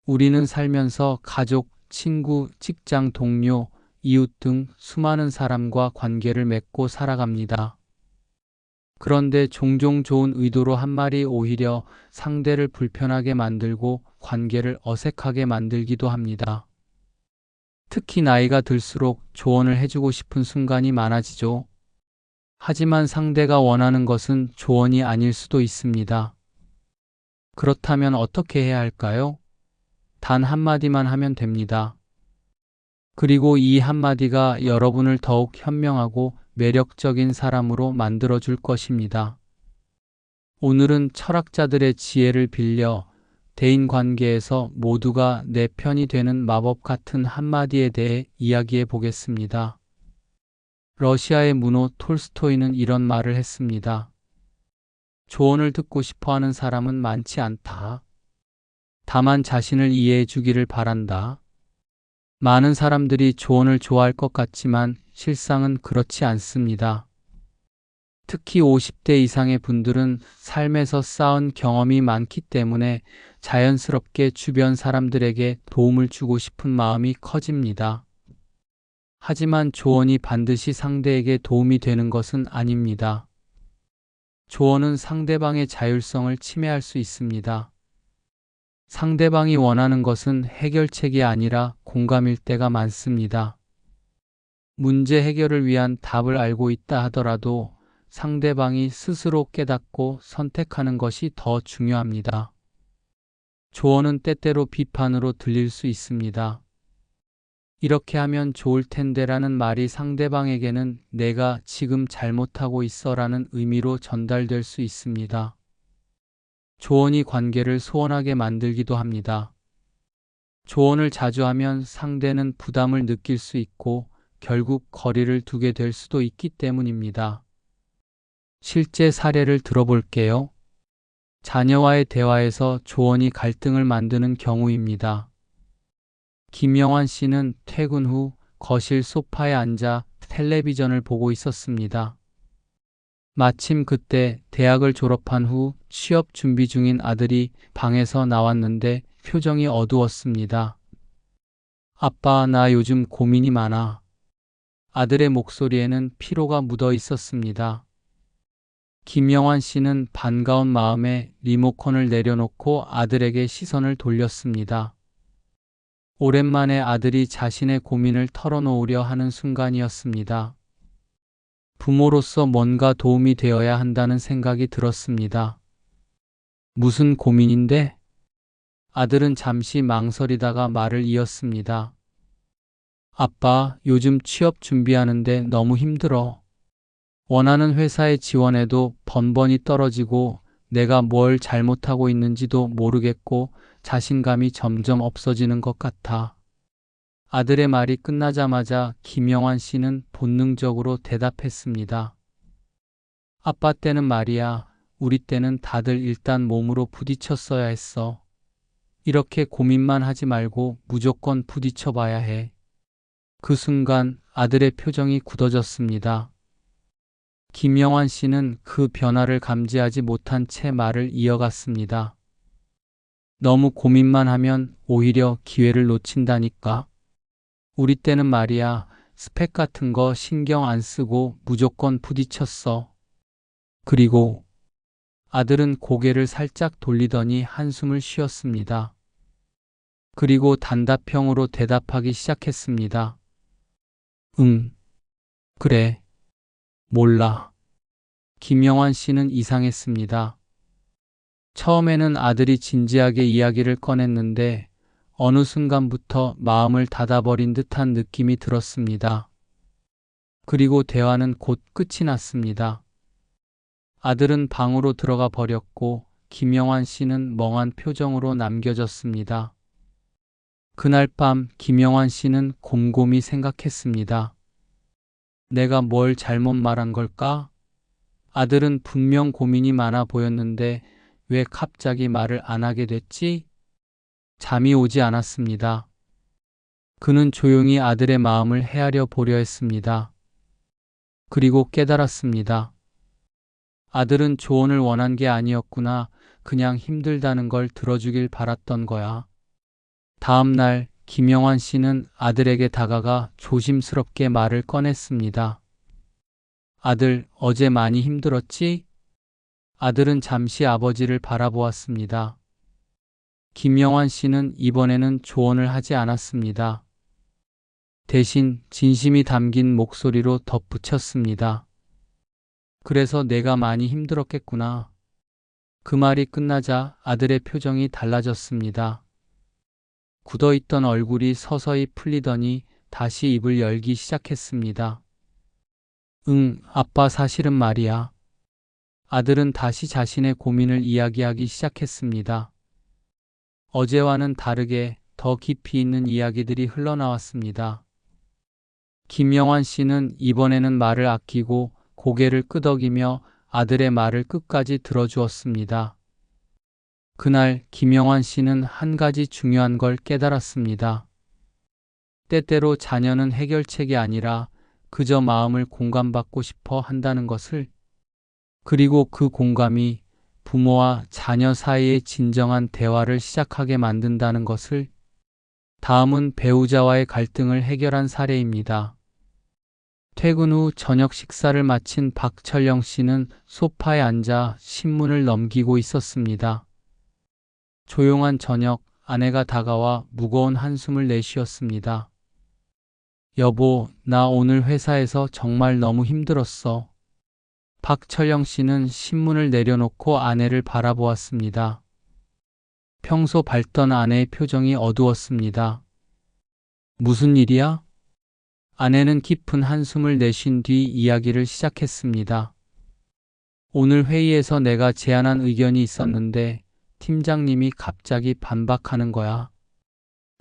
우리는 살면서 가족, 친구, 직장 동료, 이웃 등 수많은 사람과 관계를 맺고 살아갑니다. 그런데 종종 좋은 의도로 한 말이 오히려 상대를 불편하게 만들고 관계를 어색하게 만들기도 합니다. 특히 나이가 들수록 조언을 해주고 싶은 순간이 많아지죠. 하지만 상대가 원하는 것은 조언이 아닐 수도 있습니다. 그렇다면 어떻게 해야 할까요? 단 한마디만 하면 됩니다. 그리고 이 한마디가 여러분을 더욱 현명하고 매력적인 사람으로 만들어줄 것입니다. 오늘은 철학자들의 지혜를 빌려 대인 관계에서 모두가 내 편이 되는 마법 같은 한마디에 대해 이야기해 보겠습니다. 러시아의 문호 톨스토이는 이런 말을 했습니다. 조언을 듣고 싶어 하는 사람은 많지 않다. 다만 자신을 이해해 주기를 바란다. 많은 사람들이 조언을 좋아할 것 같지만 실상은 그렇지 않습니다. 특히 50대 이상의 분들은 삶에서 쌓은 경험이 많기 때문에 자연스럽게 주변 사람들에게 도움을 주고 싶은 마음이 커집니다. 하지만 조언이 반드시 상대에게 도움이 되는 것은 아닙니다. 조언은 상대방의 자율성을 침해할 수 있습니다. 상대방이 원하는 것은 해결책이 아니라 공감일 때가 많습니다. 문제 해결을 위한 답을 알고 있다 하더라도 상대방이 스스로 깨닫고 선택하는 것이 더 중요합니다. 조언은 때때로 비판으로 들릴 수 있습니다. 이렇게 하면 좋을 텐데라는 말이 상대방에게는 내가 지금 잘못하고 있어라는 의미로 전달될 수 있습니다. 조언이 관계를 소원하게 만들기도 합니다. 조언을 자주 하면 상대는 부담을 느낄 수 있고 결국 거리를 두게 될 수도 있기 때문입니다. 실제 사례를 들어볼게요. 자녀와의 대화에서 조언이 갈등을 만드는 경우입니다. 김영환 씨는 퇴근 후 거실 소파에 앉아 텔레비전을 보고 있었습니다. 마침 그때 대학을 졸업한 후 취업 준비 중인 아들이 방에서 나왔는데 표정이 어두웠습니다. 아빠, 나 요즘 고민이 많아. 아들의 목소리에는 피로가 묻어 있었습니다. 김영환 씨는 반가운 마음에 리모컨을 내려놓고 아들에게 시선을 돌렸습니다. 오랜만에 아들이 자신의 고민을 털어놓으려 하는 순간이었습니다. 부모로서 뭔가 도움이 되어야 한다는 생각이 들었습니다. 무슨 고민인데? 아들은 잠시 망설이다가 말을 이었습니다. 아빠, 요즘 취업 준비하는데 너무 힘들어. 원하는 회사에 지원해도 번번이 떨어지고 내가 뭘 잘못하고 있는지도 모르겠고 자신감이 점점 없어지는 것 같아. 아들의 말이 끝나자마자 김영환 씨는 본능적으로 대답했습니다. 아빠 때는 말이야, 우리 때는 다들 일단 몸으로 부딪혔어야 했어. 이렇게 고민만 하지 말고 무조건 부딪혀 봐야 해. 그 순간 아들의 표정이 굳어졌습니다. 김영환 씨는 그 변화를 감지하지 못한 채 말을 이어갔습니다. 너무 고민만 하면 오히려 기회를 놓친다니까. 우리 때는 말이야, 스펙 같은 거 신경 안 쓰고 무조건 부딪혔어. 그리고 아들은 고개를 살짝 돌리더니 한숨을 쉬었습니다. 그리고 단답형으로 대답하기 시작했습니다. 응, 그래, 몰라. 김영환 씨는 이상했습니다. 처음에는 아들이 진지하게 이야기를 꺼냈는데 어느 순간부터 마음을 닫아버린 듯한 느낌이 들었습니다. 그리고 대화는 곧 끝이 났습니다. 아들은 방으로 들어가 버렸고 김영환 씨는 멍한 표정으로 남겨졌습니다. 그날 밤 김영환 씨는 곰곰이 생각했습니다. 내가 뭘 잘못 말한 걸까? 아들은 분명 고민이 많아 보였는데 왜 갑자기 말을 안 하게 됐지? 잠이 오지 않았습니다. 그는 조용히 아들의 마음을 헤아려 보려 했습니다. 그리고 깨달았습니다. 아들은 조언을 원한 게 아니었구나. 그냥 힘들다는 걸 들어주길 바랐던 거야. 다음 날 김영환 씨는 아들에게 다가가 조심스럽게 말을 꺼냈습니다. 아들, 어제 많이 힘들었지? 아들은 잠시 아버지를 바라보았습니다. 김영환 씨는 이번에는 조언을 하지 않았습니다. 대신 진심이 담긴 목소리로 덧붙였습니다. 그래서 내가 많이 힘들었겠구나. 그 말이 끝나자 아들의 표정이 달라졌습니다. 굳어있던 얼굴이 서서히 풀리더니 다시 입을 열기 시작했습니다. 응, 아빠 사실은 말이야. 아들은 다시 자신의 고민을 이야기하기 시작했습니다. 어제와는 다르게 더 깊이 있는 이야기들이 흘러나왔습니다. 김영환 씨는 이번에는 말을 아끼고 고개를 끄덕이며 아들의 말을 끝까지 들어주었습니다. 그날 김영환 씨는 한 가지 중요한 걸 깨달았습니다. 때때로 자녀는 해결책이 아니라 그저 마음을 공감받고 싶어 한다는 것을, 그리고 그 공감이 부모와 자녀 사이의 진정한 대화를 시작하게 만든다는 것을. 다음은 배우자와의 갈등을 해결한 사례입니다. 퇴근 후 저녁 식사를 마친 박철영 씨는 소파에 앉아 신문을 넘기고 있었습니다. 조용한 저녁, 아내가 다가와 무거운 한숨을 내쉬었습니다. 여보, 나 오늘 회사에서 정말 너무 힘들었어. 박철영 씨는 신문을 내려놓고 아내를 바라보았습니다. 평소 밝던 아내의 표정이 어두웠습니다. 무슨 일이야? 아내는 깊은 한숨을 내쉰 뒤 이야기를 시작했습니다. 오늘 회의에서 내가 제안한 의견이 있었는데 팀장님이 갑자기 반박하는 거야.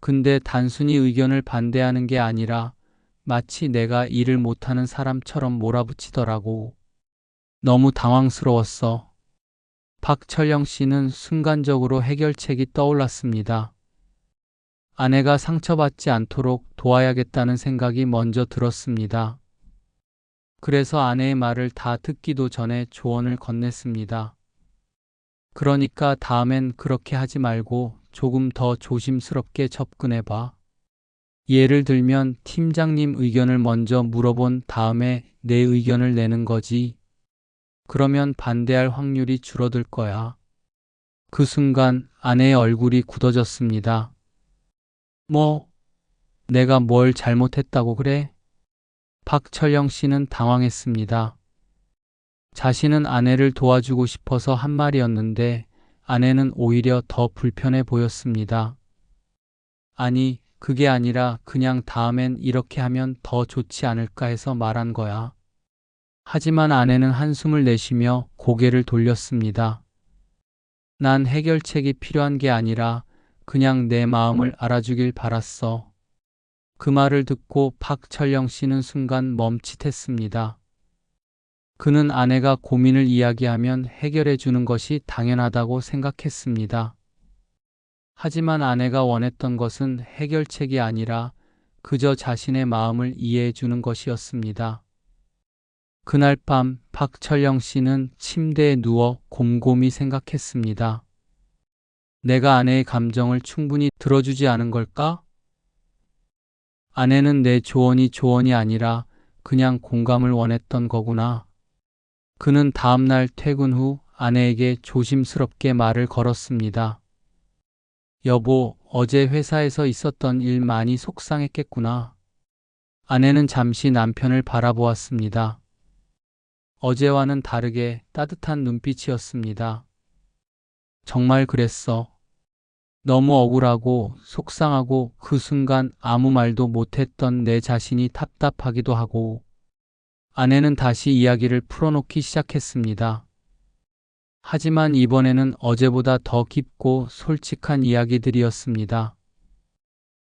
근데 단순히 의견을 반대하는 게 아니라 마치 내가 일을 못하는 사람처럼 몰아붙이더라고. 너무 당황스러웠어. 박철영 씨는 순간적으로 해결책이 떠올랐습니다. 아내가 상처받지 않도록 도와야겠다는 생각이 먼저 들었습니다. 그래서 아내의 말을 다 듣기도 전에 조언을 건넸습니다. 그러니까 다음엔 그렇게 하지 말고 조금 더 조심스럽게 접근해봐. 예를 들면 팀장님 의견을 먼저 물어본 다음에 내 의견을 내는 거지. 그러면 반대할 확률이 줄어들 거야. 그 순간 아내의 얼굴이 굳어졌습니다. 뭐? 내가 뭘 잘못했다고 그래? 박철영 씨는 당황했습니다. 자신은 아내를 도와주고 싶어서 한 말이었는데 아내는 오히려 더 불편해 보였습니다. 아니, 그게 아니라 그냥 다음엔 이렇게 하면 더 좋지 않을까 해서 말한 거야. 하지만 아내는 한숨을 내쉬며 고개를 돌렸습니다. 난 해결책이 필요한 게 아니라 그냥 내 마음을 알아주길 바랐어. 그 말을 듣고 박철영 씨는 순간 멈칫했습니다. 그는 아내가 고민을 이야기하면 해결해 주는 것이 당연하다고 생각했습니다. 하지만 아내가 원했던 것은 해결책이 아니라 그저 자신의 마음을 이해해 주는 것이었습니다. 그날 밤 박철영 씨는 침대에 누워 곰곰이 생각했습니다. 내가 아내의 감정을 충분히 들어주지 않은 걸까? 아내는 내 조언이 아니라 그냥 공감을 원했던 거구나. 그는 다음날 퇴근 후 아내에게 조심스럽게 말을 걸었습니다. 여보, 어제 회사에서 있었던 일 많이 속상했겠구나. 아내는 잠시 남편을 바라보았습니다. 어제와는 다르게 따뜻한 눈빛이었습니다. 정말 그랬어. 너무 억울하고 속상하고 그 순간 아무 말도 못했던 내 자신이 답답하기도 하고. 아내는 다시 이야기를 풀어놓기 시작했습니다. 하지만 이번에는 어제보다 더 깊고 솔직한 이야기들이었습니다.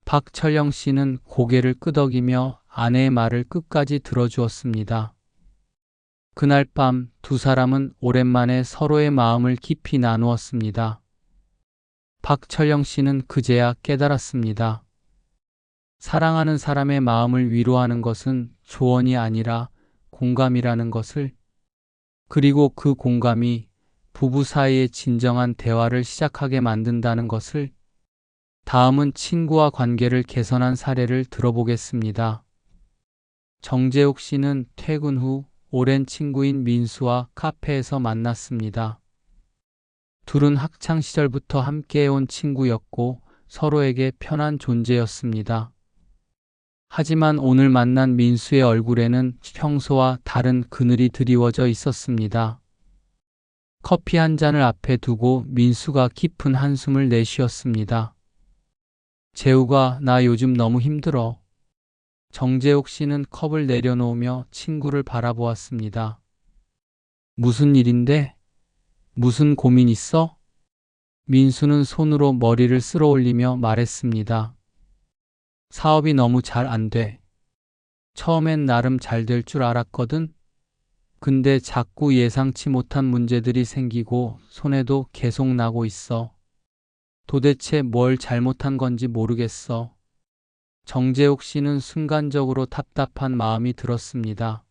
박철영 씨는 고개를 끄덕이며 아내의 말을 끝까지 들어주었습니다. 그날 밤 두 사람은 오랜만에 서로의 마음을 깊이 나누었습니다. 박철영 씨는 그제야 깨달았습니다. 사랑하는 사람의 마음을 위로하는 것은 조언이 아니라 공감이라는 것을, 그리고 그 공감이 부부 사이의 진정한 대화를 시작하게 만든다는 것을. 다음은 친구와 관계를 개선한 사례를 들어보겠습니다. 정재욱 씨는 퇴근 후 오랜 친구인 민수와 카페에서 만났습니다. 둘은 학창 시절부터 함께해온 친구였고 서로에게 편한 존재였습니다. 하지만 오늘 만난 민수의 얼굴에는 평소와 다른 그늘이 드리워져 있었습니다. 커피 한 잔을 앞에 두고 민수가 깊은 한숨을 내쉬었습니다. 재우가, 나 요즘 너무 힘들어. 정재욱 씨는 컵을 내려놓으며 친구를 바라보았습니다. 무슨 일인데? 무슨 고민 있어? 민수는 손으로 머리를 쓸어 올리며 말했습니다. 사업이 너무 잘 안 돼. 처음엔 나름 잘 될 줄 알았거든. 근데 자꾸 예상치 못한 문제들이 생기고 손해도 계속 나고 있어. 도대체 뭘 잘못한 건지 모르겠어. 정재욱 씨는 순간적으로 답답한 마음이 들었습니다.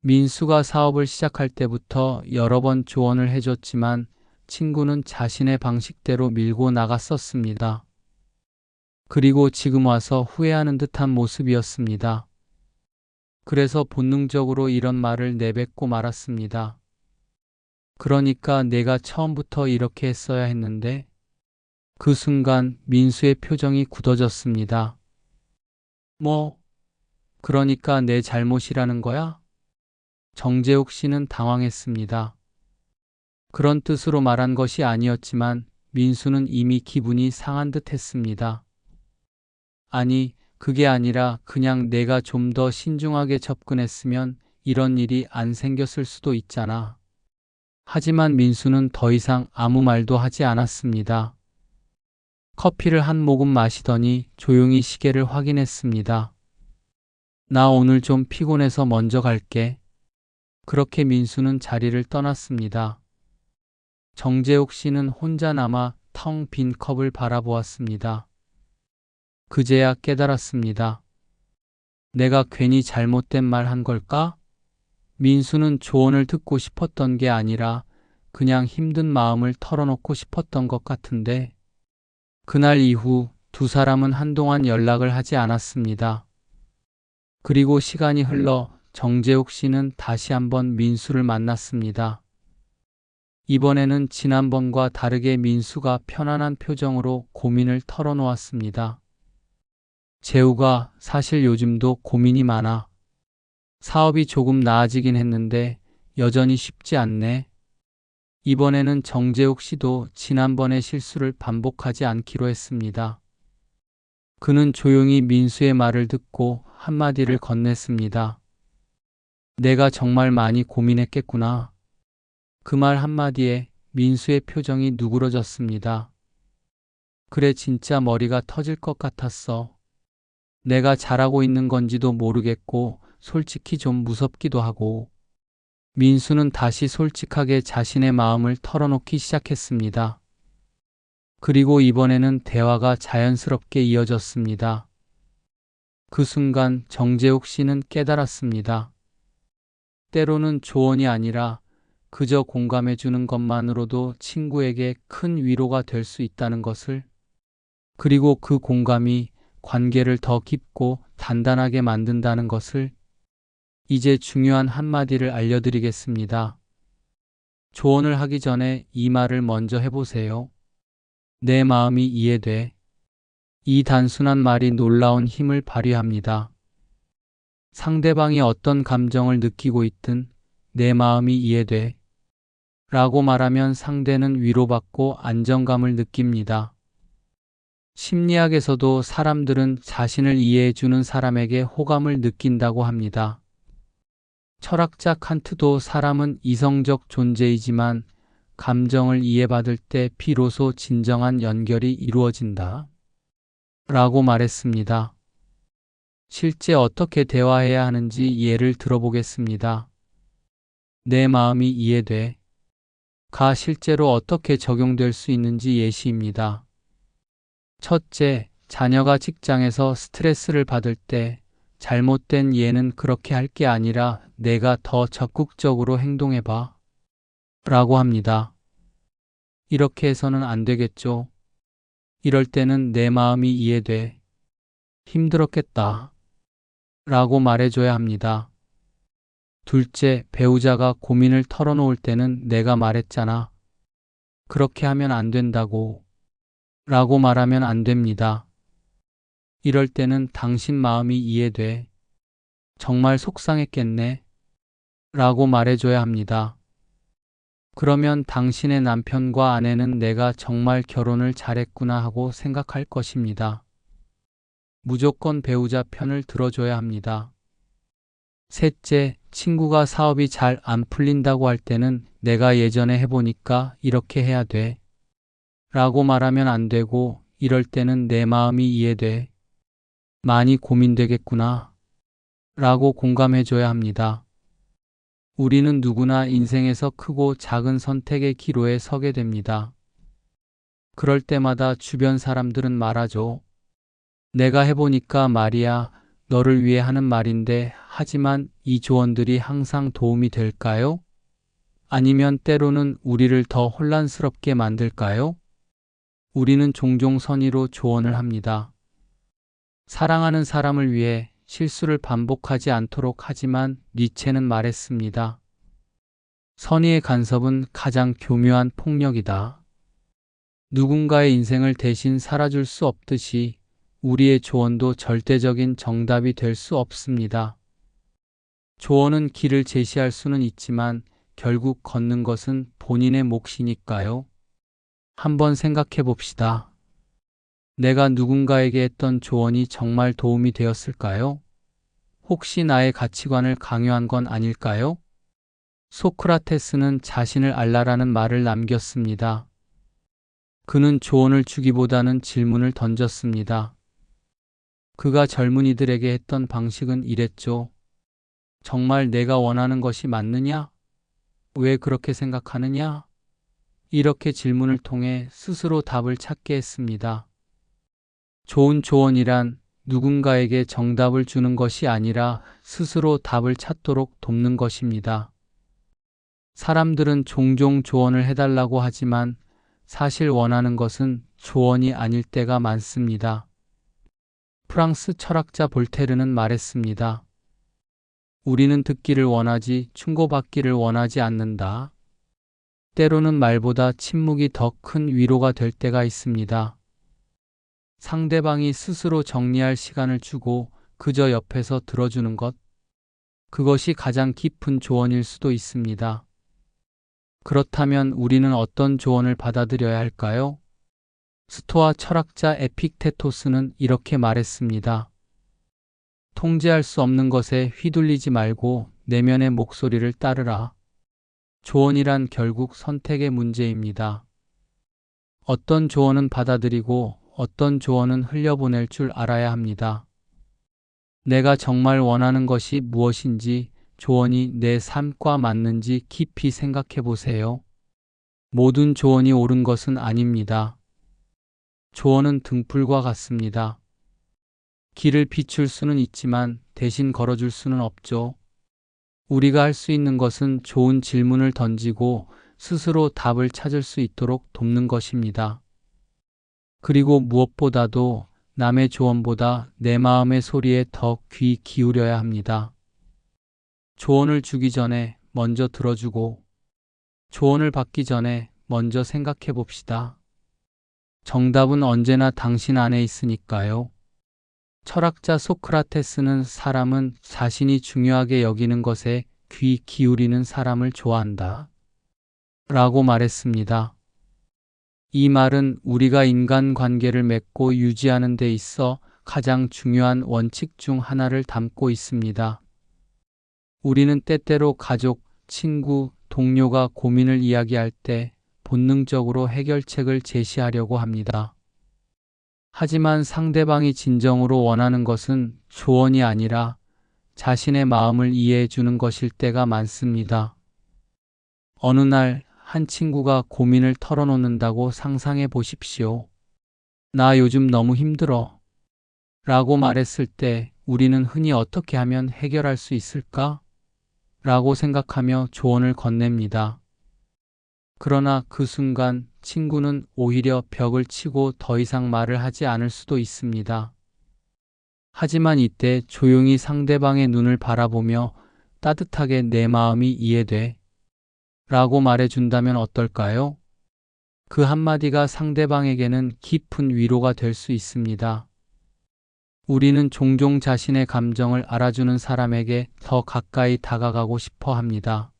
민수가 사업을 시작할 때부터 여러 번 조언을 해줬지만 친구는 자신의 방식대로 밀고 나갔었습니다. 그리고 지금 와서 후회하는 듯한 모습이었습니다. 그래서 본능적으로 이런 말을 내뱉고 말았습니다. 그러니까 내가 처음부터 이렇게 했어야 했는데. 그 순간 민수의 표정이 굳어졌습니다. 뭐, 그러니까 내 잘못이라는 거야? 정재욱 씨는 당황했습니다. 그런 뜻으로 말한 것이 아니었지만 민수는 이미 기분이 상한 듯 했습니다. 아니, 그게 아니라 그냥 내가 좀 더 신중하게 접근했으면 이런 일이 안 생겼을 수도 있잖아. 하지만 민수는 더 이상 아무 말도 하지 않았습니다. 커피를 한 모금 마시더니 조용히 시계를 확인했습니다. 나 오늘 좀 피곤해서 먼저 갈게. 그렇게 민수는 자리를 떠났습니다. 정재욱 씨는 혼자 남아 텅 빈 컵을 바라보았습니다. 그제야 깨달았습니다. 내가 괜히 잘못된 말 한 걸까? 민수는 조언을 듣고 싶었던 게 아니라 그냥 힘든 마음을 털어놓고 싶었던 것 같은데 그날 이후 두 사람은 한동안 연락을 하지 않았습니다. 그리고 시간이 흘러 정재욱 씨는 다시 한번 민수를 만났습니다. 이번에는 지난번과 다르게 민수가 편안한 표정으로 고민을 털어놓았습니다. 재우가, 사실 요즘도 고민이 많아. 사업이 조금 나아지긴 했는데 여전히 쉽지 않네. 이번에는 정재욱 씨도 지난번의 실수를 반복하지 않기로 했습니다. 그는 조용히 민수의 말을 듣고 한마디를 건넸습니다. 내가 정말 많이 고민했겠구나. 그 말 한마디에 민수의 표정이 누그러졌습니다. 그래, 진짜 머리가 터질 것 같았어. 내가 잘하고 있는 건지도 모르겠고 솔직히 좀 무섭기도 하고. 민수는 다시 솔직하게 자신의 마음을 털어놓기 시작했습니다. 그리고 이번에는 대화가 자연스럽게 이어졌습니다. 그 순간 정재욱 씨는 깨달았습니다. 때로는 조언이 아니라 그저 공감해 주는 것만으로도 친구에게 큰 위로가 될 수 있다는 것을, 그리고 그 공감이 관계를 더 깊고 단단하게 만든다는 것을. 이제 중요한 한마디를 알려드리겠습니다. 조언을 하기 전에 이 말을 먼저 해보세요. 내 마음이 이해돼. 이 단순한 말이 놀라운 힘을 발휘합니다. 상대방이 어떤 감정을 느끼고 있든 내 마음이 이해돼. 라고 말하면 상대는 위로받고 안정감을 느낍니다. 심리학에서도 사람들은 자신을 이해해주는 사람에게 호감을 느낀다고 합니다. 철학자 칸트도 사람은 이성적 존재이지만 감정을 이해받을 때 비로소 진정한 연결이 이루어진다. 라고 말했습니다. 실제 어떻게 대화해야 하는지 예를 들어보겠습니다. 내 마음이 이해돼. 가 실제로 어떻게 적용될 수 있는지 예시입니다. 첫째, 자녀가 직장에서 스트레스를 받을 때 잘못된 예는 그렇게 할 게 아니라 내가 더 적극적으로 행동해봐. 라고 합니다. 이렇게 해서는 안 되겠죠. 이럴 때는 내 마음이 이해돼. 힘들었겠다. 라고 말해줘야 합니다. 둘째, 배우자가 고민을 털어놓을 때는 내가 말했잖아. 그렇게 하면 안 된다고. 라고 말하면 안 됩니다. 이럴 때는 당신 마음이 이해돼. 정말 속상했겠네. 라고 말해줘야 합니다. 그러면 당신의 남편과 아내는 내가 정말 결혼을 잘했구나 하고 생각할 것입니다. 무조건 배우자 편을 들어줘야 합니다. 셋째, 친구가 사업이 잘 안 풀린다고 할 때는 내가 예전에 해보니까 이렇게 해야 돼. 라고 말하면 안 되고, 이럴 때는 내 마음이 이해돼. 많이 고민되겠구나. 라고 공감해줘야 합니다. 우리는 누구나 인생에서 크고 작은 선택의 기로에 서게 됩니다. 그럴 때마다 주변 사람들은 말하죠. 내가 해보니까 말이야, 너를 위해 하는 말인데, 하지만 이 조언들이 항상 도움이 될까요? 아니면 때로는 우리를 더 혼란스럽게 만들까요? 우리는 종종 선의로 조언을 합니다. 사랑하는 사람을 위해 실수를 반복하지 않도록 하지만 니체는 말했습니다. 선의의 간섭은 가장 교묘한 폭력이다. 누군가의 인생을 대신 살아줄 수 없듯이 우리의 조언도 절대적인 정답이 될 수 없습니다. 조언은 길을 제시할 수는 있지만 결국 걷는 것은 본인의 몫이니까요. 한번 생각해 봅시다. 내가 누군가에게 했던 조언이 정말 도움이 되었을까요? 혹시 나의 가치관을 강요한 건 아닐까요? 소크라테스는 자신을 알라라는 말을 남겼습니다. 그는 조언을 주기보다는 질문을 던졌습니다. 그가 젊은이들에게 했던 방식은 이랬죠. 정말 내가 원하는 것이 맞느냐? 왜 그렇게 생각하느냐? 이렇게 질문을 통해 스스로 답을 찾게 했습니다. 좋은 조언이란 누군가에게 정답을 주는 것이 아니라 스스로 답을 찾도록 돕는 것입니다. 사람들은 종종 조언을 해달라고 하지만 사실 원하는 것은 조언이 아닐 때가 많습니다. 프랑스 철학자 볼테르는 말했습니다. 우리는 듣기를 원하지 충고받기를 원하지 않는다. 때로는 말보다 침묵이 더 큰 위로가 될 때가 있습니다. 상대방이 스스로 정리할 시간을 주고 그저 옆에서 들어주는 것, 그것이 가장 깊은 조언일 수도 있습니다. 그렇다면 우리는 어떤 조언을 받아들여야 할까요? 스토아 철학자 에픽테토스는 이렇게 말했습니다. 통제할 수 없는 것에 휘둘리지 말고 내면의 목소리를 따르라. 조언이란 결국 선택의 문제입니다. 어떤 조언은 받아들이고 어떤 조언은 흘려보낼 줄 알아야 합니다. 내가 정말 원하는 것이 무엇인지, 조언이 내 삶과 맞는지 깊이 생각해 보세요. 모든 조언이 옳은 것은 아닙니다. 조언은 등불과 같습니다. 길을 비출 수는 있지만 대신 걸어줄 수는 없죠. 우리가 할 수 있는 것은 좋은 질문을 던지고 스스로 답을 찾을 수 있도록 돕는 것입니다. 그리고 무엇보다도 남의 조언보다 내 마음의 소리에 더 귀 기울여야 합니다. 조언을 주기 전에 먼저 들어주고, 조언을 받기 전에 먼저 생각해 봅시다. 정답은 언제나 당신 안에 있으니까요. 철학자 소크라테스는 사람은 자신이 중요하게 여기는 것에 귀 기울이는 사람을 좋아한다. 라고 말했습니다. 이 말은 우리가 인간관계를 맺고 유지하는 데 있어 가장 중요한 원칙 중 하나를 담고 있습니다. 우리는 때때로 가족, 친구, 동료가 고민을 이야기할 때 본능적으로 해결책을 제시하려고 합니다. 하지만 상대방이 진정으로 원하는 것은 조언이 아니라 자신의 마음을 이해해 주는 것일 때가 많습니다. 어느 날 한 친구가 고민을 털어놓는다고 상상해 보십시오. 나 요즘 너무 힘들어. 라고 말했을 때 우리는 흔히 어떻게 하면 해결할 수 있을까? 라고 생각하며 조언을 건넵니다. 그러나 그 순간 친구는 오히려 벽을 치고 더 이상 말을 하지 않을 수도 있습니다. 하지만 이때 조용히 상대방의 눈을 바라보며 따뜻하게 내 마음이 이해돼 라고 말해준다면 어떨까요? 그 한마디가 상대방에게는 깊은 위로가 될 수 있습니다. 우리는 종종 자신의 감정을 알아주는 사람에게 더 가까이 다가가고 싶어 합니다.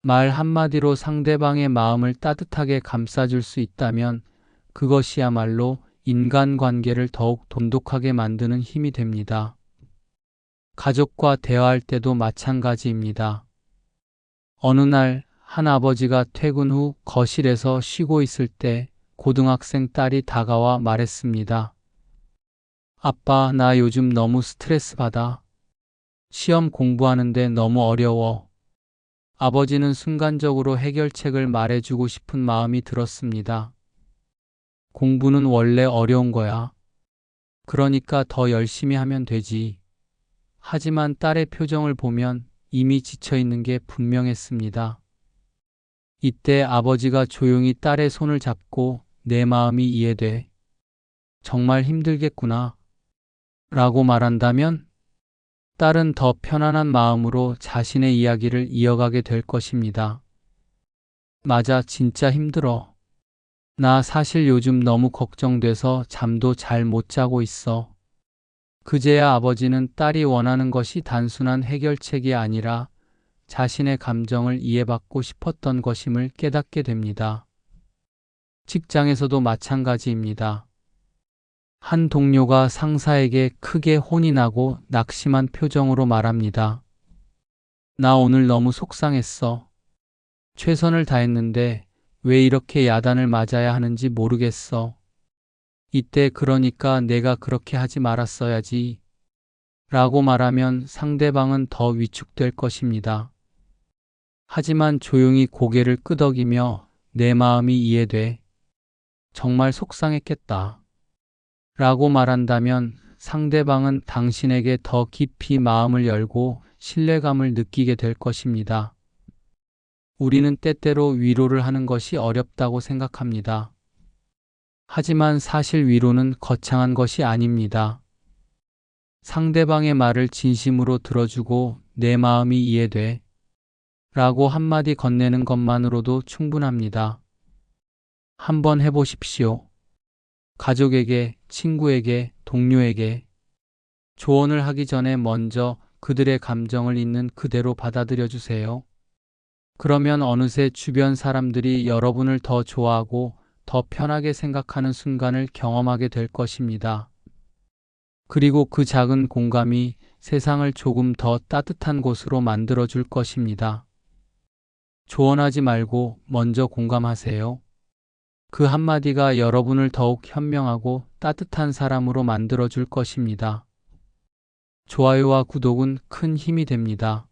말 한마디로 상대방의 마음을 따뜻하게 감싸줄 수 있다면 그것이야말로 인간관계를 더욱 돈독하게 만드는 힘이 됩니다. 가족과 대화할 때도 마찬가지입니다. 어느 날 한 아버지가 퇴근 후 거실에서 쉬고 있을 때 고등학생 딸이 다가와 말했습니다. 아빠, 나 요즘 너무 스트레스 받아. 시험 공부하는데 너무 어려워. 아버지는 순간적으로 해결책을 말해주고 싶은 마음이 들었습니다. 공부는 원래 어려운 거야. 그러니까 더 열심히 하면 되지. 하지만 딸의 표정을 보면 이미 지쳐 있는 게 분명했습니다. 이때 아버지가 조용히 딸의 손을 잡고 내 마음이 이해돼. 정말 힘들겠구나. 라고 말한다면 딸은 더 편안한 마음으로 자신의 이야기를 이어가게 될 것입니다. 맞아, 진짜 힘들어. 나 사실 요즘 너무 걱정돼서 잠도 잘 못 자고 있어. 그제야 아버지는 딸이 원하는 것이 단순한 해결책이 아니라 자신의 감정을 이해받고 싶었던 것임을 깨닫게 됩니다. 직장에서도 마찬가지입니다. 한 동료가 상사에게 크게 혼이 나고 낙심한 표정으로 말합니다. 나 오늘 너무 속상했어. 최선을 다했는데 왜 이렇게 야단을 맞아야 하는지 모르겠어. 이때 그러니까 내가 그렇게 하지 말았어야지. 라고 말하면 상대방은 더 위축될 것입니다. 하지만 조용히 고개를 끄덕이며 내 마음이 이해돼. 정말 속상했겠다. 라고 말한다면 상대방은 당신에게 더 깊이 마음을 열고 신뢰감을 느끼게 될 것입니다. 우리는 때때로 위로를 하는 것이 어렵다고 생각합니다. 하지만 사실 위로는 거창한 것이 아닙니다. 상대방의 말을 진심으로 들어주고 내 마음이 이해돼 라고 한마디 건네는 것만으로도 충분합니다. 한번 해보십시오. 가족에게, 친구에게, 동료에게 조언을 하기 전에 먼저 그들의 감정을 있는 그대로 받아들여 주세요. 그러면 어느새 주변 사람들이 여러분을 더 좋아하고 더 편하게 생각하는 순간을 경험하게 될 것입니다. 그리고 그 작은 공감이 세상을 조금 더 따뜻한 곳으로 만들어 줄 것입니다. 조언하지 말고 먼저 공감하세요. 그 한마디가 여러분을 더욱 현명하고 따뜻한 사람으로 만들어 줄 것입니다. 좋아요와 구독은 큰 힘이 됩니다.